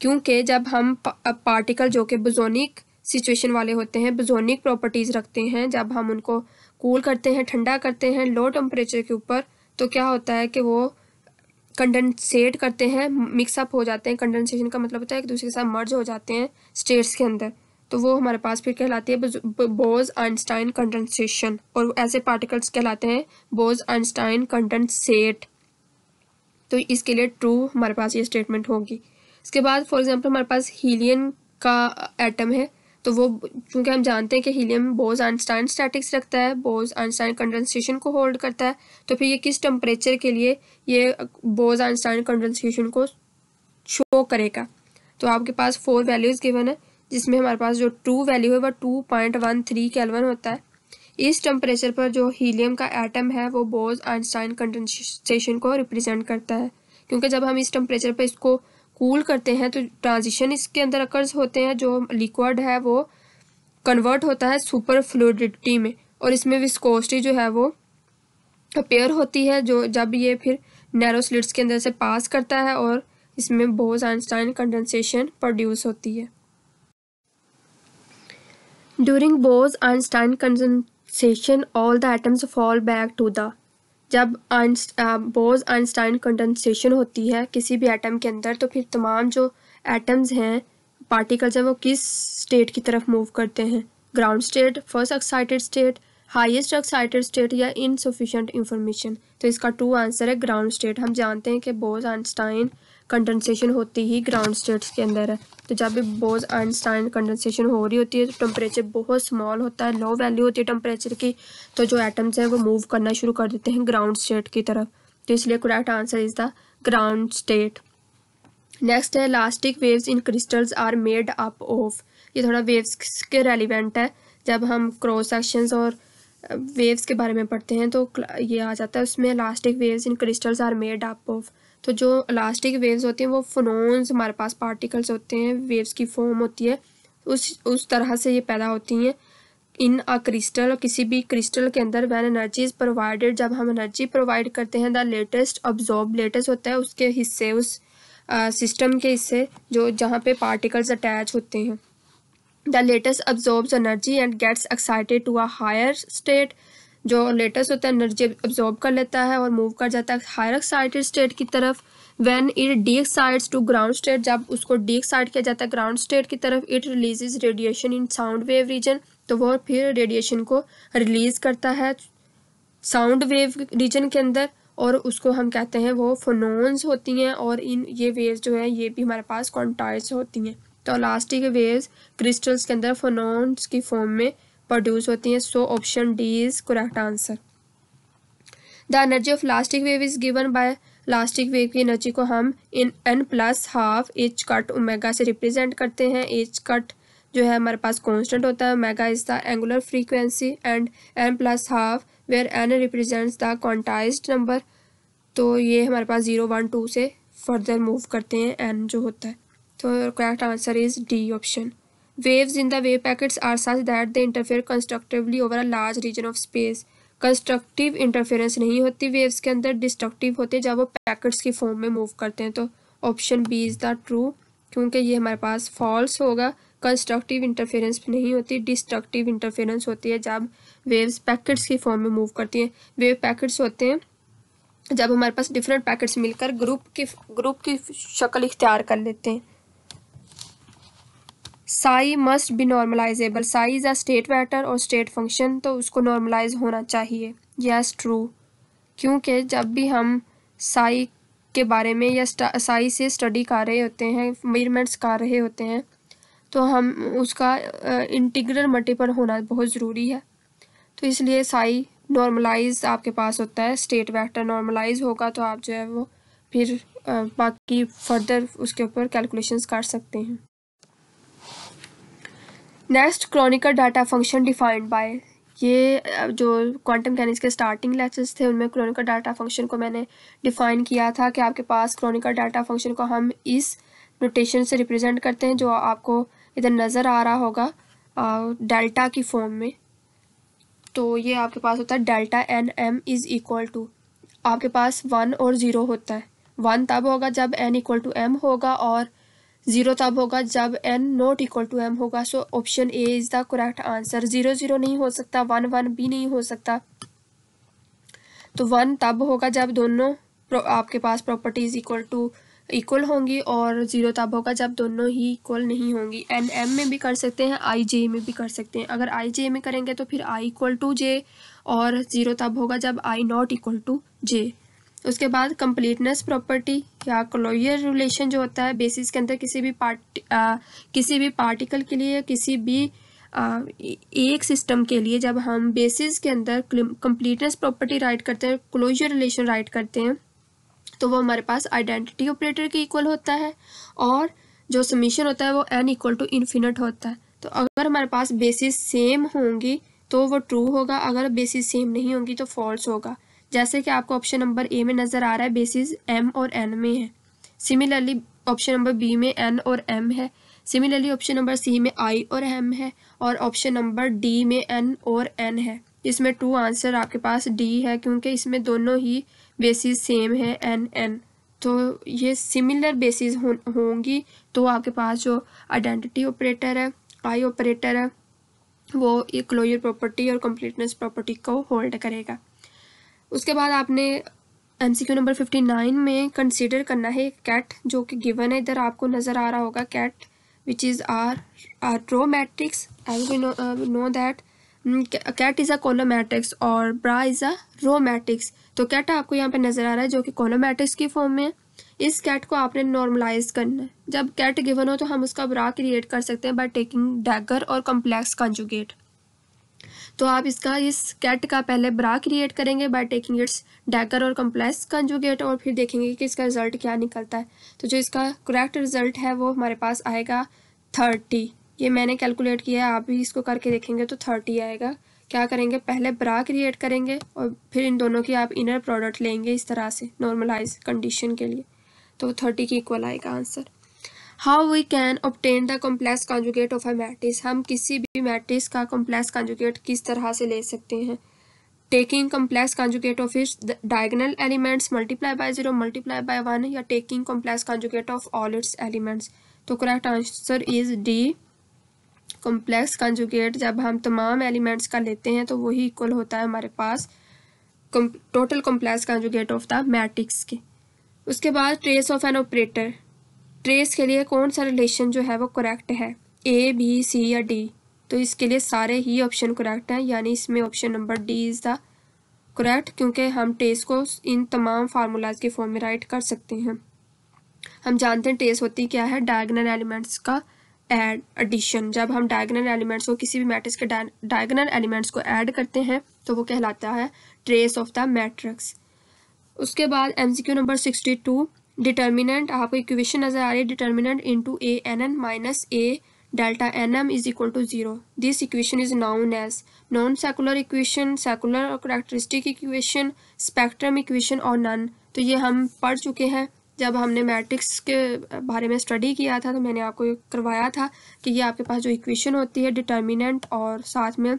क्योंकि जब हम पार्टिकल जो कि बोसोनिक सिचुएशन वाले होते हैं, बोसोनिक प्रॉपर्टीज़ रखते हैं, जब हम उनको कूल करते हैं, ठंडा करते हैं लो टेम्परेचर के ऊपर, तो क्या होता है कि वो कंडेंसेट करते हैं, मिक्सअप हो जाते हैं। कंडेंसेशन का मतलब होता है एक दूसरे के साथ मर्ज हो जाते हैं स्टेट्स के अंदर, तो वो हमारे पास फिर कहलाती है बोस-आइंस्टाइन कंडेंसेशन, और ऐसे पार्टिकल्स कहलाते हैं बोस-आइंस्टाइन कंडेंसेट। तो इसके लिए ट्रू हमारे पास ये स्टेटमेंट होगी। इसके बाद फॉर एग्जांपल हमारे पास हीलियम का एटम है, तो वो क्योंकि हम जानते हैं कि हीलियम बोस-आइंस्टाइन स्टैटिक्स रखता है, बोस-आइंस्टाइन कंडेंसेशन को होल्ड करता है, तो फिर ये किस टेम्परेचर के लिए ये बोस-आइंस्टाइन कंडेंसेशन को शो करेगा। तो आपके पास 4 वैल्यूज़ गिवन है, जिसमें हमारे पास जो ट्रू वैल्यू है वह 2.13 केल्विन होता है। इस टेम्परेचर पर जो हीलियम का एटम है वो बोस-आइंस्टाइन कंडेंसेशन को रिप्रेजेंट करता है, क्योंकि जब हम इस टेम्परेचर पर इसको कूल करते हैं तो ट्रांजिशन इसके अंदर अकर्स होते हैं, जो लिक्विड है वो कन्वर्ट होता है सुपर फ्लूइडिटी में, और इसमें विस्कोसिटी जो है वो अपेयर होती है, जो जब ये फिर नैरो स्लिट्स के अंदर से पास करता है और इसमें बोस-आइंस्टाइन कंडेंसेशन प्रोड्यूस होती है। During Bose Einstein condensation all the atoms fall back to the. जब बोस-आइंस्टाइन कंडेंसेशन होती है किसी भी एटम के अंदर, तो फिर तमाम जो एटम्स हैं, पार्टिकल्स हैं, वो किस स्टेट की तरफ मूव करते हैं? Ground state, first excited state, highest excited state या इनसफिशिएंट इंफॉर्मेशन। तो इसका ट्रू आंसर है ग्राउंड स्टेट। हम जानते हैं कि बोस-आइंस्टाइन कंडेंसेशन होती ही ग्राउंड स्टेट्स के अंदर है, तो जब भी बोस-आइंस्टाइन कंडेंसेशन हो रही होती है तो टेम्परेचर बहुत स्मॉल होता है, लो वैल्यू होती है टेम्परेचर की, तो जो एटम्स हैं वो मूव करना शुरू कर देते हैं ग्राउंड स्टेट की तरफ, तो इसलिए correct answer is the ground state. Next है elastic waves in crystals are made up of. ये थोड़ा वेव्स के रेलिवेंट है, जब हम क्रॉस सेक्शंस और वेव्स के बारे में पढ़ते हैं तो ये आ जाता है उसमें, elastic waves in crystals are made up of. तो जो इलास्टिक वेव्स होती हैं वो फोनोन्स हमारे पास पार्टिकल्स होते हैं, वेव्स की फॉर्म होती है, उस तरह से ये पैदा होती हैं इन अ क्रिस्टल, किसी भी क्रिस्टल के अंदर। व्हेन एनर्जी इज़ प्रोवाइडेड, जब हम एनर्जी प्रोवाइड करते हैं, द लेटेस्ट अब्जॉर्ब, लेटेस्ट होता है उसके हिस्से, उस सिस्टम के हिस्से जो जहाँ पे पार्टिकल्स अटैच होते हैं। The lattice absorbs energy and gets excited to a higher state. जो लेटेस्ट होता है एनर्जी अब्जॉर्ब कर लेता है और मूव कर जाता है हायर एक्साइटेड स्टेट की तरफ। When it de-excites to ground state, जब उसको डी एक्साइट किया जाता है ग्राउंड स्टेट की तरफ, it releases radiation in sound wave region, तो वो फिर रेडिएशन को रिलीज करता है साउंड वेव रीजन के अंदर, और उसको हम कहते हैं वो फोनोन्स होती हैं, और इन ये वेव्स जो है ये भी हमारे पास क्वांटाइज्ड होती हैं। तो इलास्टिक वेव्स क्रिस्टल्स के अंदर फोनोन्स की फॉर्म में प्रोड्यूस होती हैं, so option D is correct answer. The energy of elastic wave is given by, elastic wave की एनर्जी को हम इन n+12 एच कट ओमेगा से रिप्रेजेंट करते हैं। एच कट जो है हमारे पास कांस्टेंट होता है, omega is the angular frequency, and n+12 where n represents the quantized number. तो ये हमारे पास 0, 1, 2 से फर्दर मूव करते हैं n जो होता है, तो correct answer is D option. Waves in the wave packets are such that they interfere constructively over a large region of space. Constructive interference नहीं होती वेव्स के अंदर, डिस्ट्रक्टिव होती है जब वो पैकेट्स की फॉर्म में मूव करते हैं, तो option B is the true, क्योंकि ये हमारे पास फॉल्स होगा। कंस्ट्रक्टिव इंटरफेरेंस नहीं होती, डिस्ट्रक्टिव इंटरफेरेंस होती है जब वेव्स पैकेट्स की फॉर्म में मूव करती हैं। वेव पैकेट्स होते हैं जब हमारे पास डिफरेंट पैकेट्स मिलकर ग्रुप की शक्ल इख्तियार कर लेते हैं। Psi must be normalizable, psi is a state vector और स्टेट फंक्शन, तो उसको नॉर्मलाइज होना चाहिए। यस ट्रू, क्योंकि जब भी हम साई के बारे में या साई से स्टडी कर रहे होते हैं, मेजरमेंट्स कर रहे होते हैं, तो हम उसका इंटीग्रल मल्टीपल होना बहुत ज़रूरी है, तो इसलिए साई नॉर्मलाइज आपके पास होता है स्टेट वेक्टर, नॉर्मलाइज होगा तो आप जो है वो फिर बाकी फर्दर उसके ऊपर कैलकुलेशंस कर सकते हैं। Next chronicle data function defined by, ये जो क्वांटम मैकेनिक्स के स्टार्टिंग लेक्चर्स थे उनमें क्रोनिकल डाटा फंक्शन को मैंने डिफाइन किया था कि आपके पास क्रोनिकल डाटा फंक्शन को हम इस नोटेशन से रिप्रेजेंट करते हैं जो आपको इधर नज़र आ रहा होगा डेल्टा की फॉर्म में। तो ये आपके पास होता है delta n m is equal to, आपके पास 1 और 0 होता है। 1 तब होगा जब n इक्वल टू m होगा और 0 तब होगा जब n not equal to m होगा। So option A is the correct answer. 0 0 नहीं हो सकता, 1 1 भी नहीं हो सकता। तो 1 तब होगा जब दोनों आपके पास प्रॉपर्टीज इक्वल होंगी और 0 तब होगा जब दोनों ही इक्वल नहीं होंगी। एन एम में भी कर सकते हैं, आई जे में भी कर सकते हैं। अगर आई जे में करेंगे तो फिर आई इक्वल टू जे और 0 तब होगा जब आई नॉट इक्वल टू जे। उसके बाद कंप्लीटनेस प्रॉपर्टी या क्लोजर रिलेशन जो होता है बेसिस के अंदर किसी भी पार्टिकल के लिए, किसी भी एक सिस्टम के लिए जब हम बेसिस के अंदर कंप्लीटनेस प्रॉपर्टी राइट करते हैं, क्लोजर रिलेशन राइट करते हैं, तो वो हमारे पास आइडेंटिटी ऑपरेटर के इक्वल होता है और जो समीशन होता है वो n इक्वल टू इन्फिनिट होता है। तो अगर हमारे पास बेसिस सेम होंगी तो वो ट्रू होगा, अगर बेसिस सेम नहीं होंगी तो फॉल्स होगा। जैसे कि आपको ऑप्शन नंबर ए में नज़र आ रहा है बेसिस m और n में है। सिमिलरली ऑप्शन नंबर बी में n और m है। सिमिलरली ऑप्शन नंबर सी में i और m है और ऑप्शन नंबर डी में n और n है। इसमें ट्रू आंसर आपके पास डी है क्योंकि इसमें दोनों ही बेसिस सेम है n n। तो ये सिमिलर बेसिस होंगी तो आपके पास जो आइडेंटिटी ऑपरेटर है, आई ऑपरेटर है, वो ये क्लोजर प्रॉपर्टी और कंप्लीटनेस प्रॉपर्टी को होल्ड करेगा। उसके बाद आपने MCQ नंबर 59 में कंसीडर करना है कैट जो कि गिवन है, इधर आपको नज़र आ रहा होगा ket which is are row matrix. As we know that ket is a column matrix और bra is a row matrix. तो कैट आपको यहाँ पे नज़र आ रहा है जो कि कॉलम मैट्रिक्स की फॉर्म में। इस कैट को आपने नॉर्मलाइज करना है। जब कैट गिवन हो तो हम उसका ब्रा क्रिएट कर सकते हैं बाय टेकिंग डैगर और कम्प्लेक्स कंजुगेट। तो आप इस कैट का पहले ब्रा क्रिएट करेंगे बाय टेकिंग इट्स डैगर और कम्प्लेक्स कंजुगेट और फिर देखेंगे कि इसका रिजल्ट क्या निकलता है। तो जो इसका करेक्ट रिजल्ट है वो हमारे पास आएगा 30। ये मैंने कैलकुलेट किया है, आप भी इसको करके देखेंगे तो 30 आएगा। क्या करेंगे, पहले ब्रा क्रिएट करेंगे और फिर इन दोनों की आप इनर प्रोडक्ट लेंगे इस तरह से नॉर्मलाइज कंडीशन के लिए, तो 30 के इक्वल आएगा answer. How we can obtain the complex conjugate of a matrix, हम किसी भी मैट्रिक्स का कॉम्प्लेक्स कंजुगेट किस तरह से ले सकते हैं। Taking complex conjugate of its diagonal elements multiply by 0 multiply by 1 या taking complex conjugate of all its elements. तो correct answer is D, complex conjugate जब हम तमाम एलिमेंट्स का लेते हैं तो वही इक्वल होता है हमारे पास total complex conjugate of the matrix के। उसके बाद trace of an operator, trace के लिए कौन सा रिलेशन जो है वो करेक्ट है, ए बी सी या डी। तो इसके लिए सारे ही ऑप्शन करेक्ट हैं, यानी इसमें option number D is the correct क्योंकि हम ट्रेस को इन तमाम फार्मूलाज के फॉर्म में राइट कर सकते हैं। हम जानते हैं ट्रेस होती क्या है, डायगोनल एलिमेंट्स का एडिशन। जब हम डायगोनल एलिमेंट्स को किसी भी मैट्रिक्स के डायगोनल एलिमेंट्स को ऐड करते हैं तो वो कहलाता है ट्रेस ऑफ द मैट्रिक्स। उसके बाद MCQ नंबर 62 डिटर्मिनेंट, आपको इक्वेशन नज़र आ रही है, determinant into A n n minus A delta n m is equal to 0। This equation is known as non secular equation, secular और करैक्टरिस्टिक इक्वेशन, स्पेक्ट्रम इक्वेशन और none. तो ये हम पढ़ चुके हैं जब हमने मैट्रिक्स के बारे में स्टडी किया था, तो मैंने आपको करवाया था कि ये आपके पास जो इक्वेशन होती है डिटर्मिनेंट और साथ में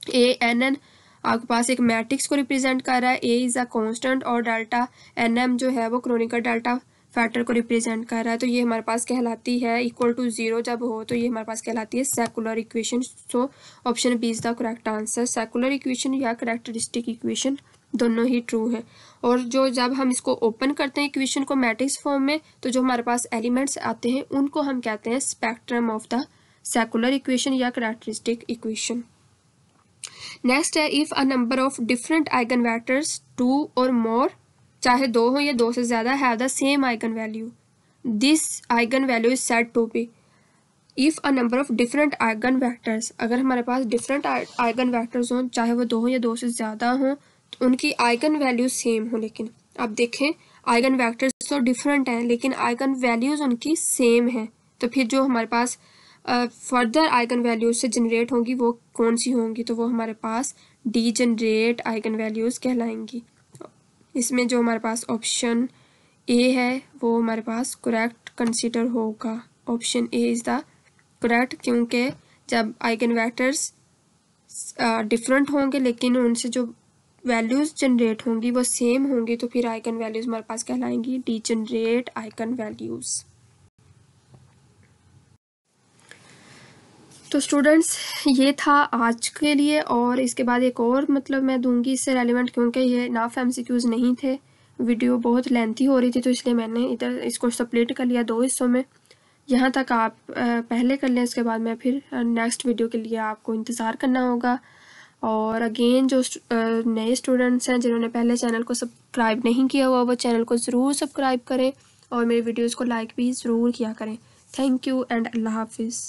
ए एन एन आपके पास एक मैट्रिक्स को रिप्रेजेंट कर रहा है, ए इज़ अ कांस्टेंट और डेल्टा एन एम जो है वो क्रोनिकल डेल्टा फैक्टर को रिप्रेजेंट कर रहा है। तो ये हमारे पास कहलाती है इक्वल टू 0 जब हो तो ये हमारे पास कहलाती है secular equation. So option B is the correct answer. Secular इक्वेशन या करैक्टरिस्टिक इक्वेशन दोनों ही ट्रू है। और जो जब हम इसको ओपन करते हैं इक्वेशन को मैट्रिक्स फॉर्म में तो जो हमारे पास एलिमेंट्स आते हैं उनको हम कहते हैं स्पेक्ट्रम ऑफ द सेकुलर इक्वेशन या करैक्टरिस्टिक इक्वेशन। नेक्स्ट है if a number of different eigen vectors 2 और मोर, चाहे 2 हो या 2 से ज़्यादा, have the same eigenvalue, this eigenvalue is said to be. If a number of different eigenvectors, अगर हमारे पास डिफरेंट आइगन वेक्टर्स हों, चाहे वो 2 हों या 2 से ज़्यादा हों, तो उनकी आइगन वैल्यूज सेम हो। लेकिन अब देखें, आइगन वेक्टर्स तो डिफरेंट हैं लेकिन आइगन वैल्यूज़ उनकी सेम हैं, तो फिर जो हमारे पास फर्दर आइगन वैल्यूज से जनरेट होंगी वो कौन सी होंगी, तो वो हमारे पास डीजनरेट आइगन वैल्यूज़ कहलाएंगी। इसमें जो हमारे पास ऑप्शन ए है वो हमारे पास करेक्ट कंसीडर होगा। Option A is the correct, क्योंकि जब आइगन वेक्टर्स डिफरेंट होंगे लेकिन उनसे जो वैल्यूज़ जनरेट होंगी वो सेम होंगी, तो फिर आइगन वैल्यूज़ हमारे पास कहलाएंगी डीजनरेट आइगन वैल्यूज़। तो स्टूडेंट्स, ये था आज के लिए, और इसके बाद एक और मतलब मैं दूंगी इससे रेलिवेंट, क्योंकि ये नाफ एमसीक्यूज़ नहीं थे, वीडियो बहुत लेंथी हो रही थी, तो इसलिए मैंने इधर इसको स्प्लिट कर लिया 2 हिस्सों में। यहाँ तक आप पहले कर लें, उसके बाद में फिर नेक्स्ट वीडियो के लिए आपको इंतज़ार करना होगा। और अगेन जो नए स्टूडेंट्स हैं जिन्होंने पहले चैनल को सब्सक्राइब नहीं किया हुआ, वो चैनल को ज़रूर सब्सक्राइब करें और मेरे वीडियोज़ को लाइक भी ज़रूर किया करें। थैंक यू एंड अल्लाह हाफिज़।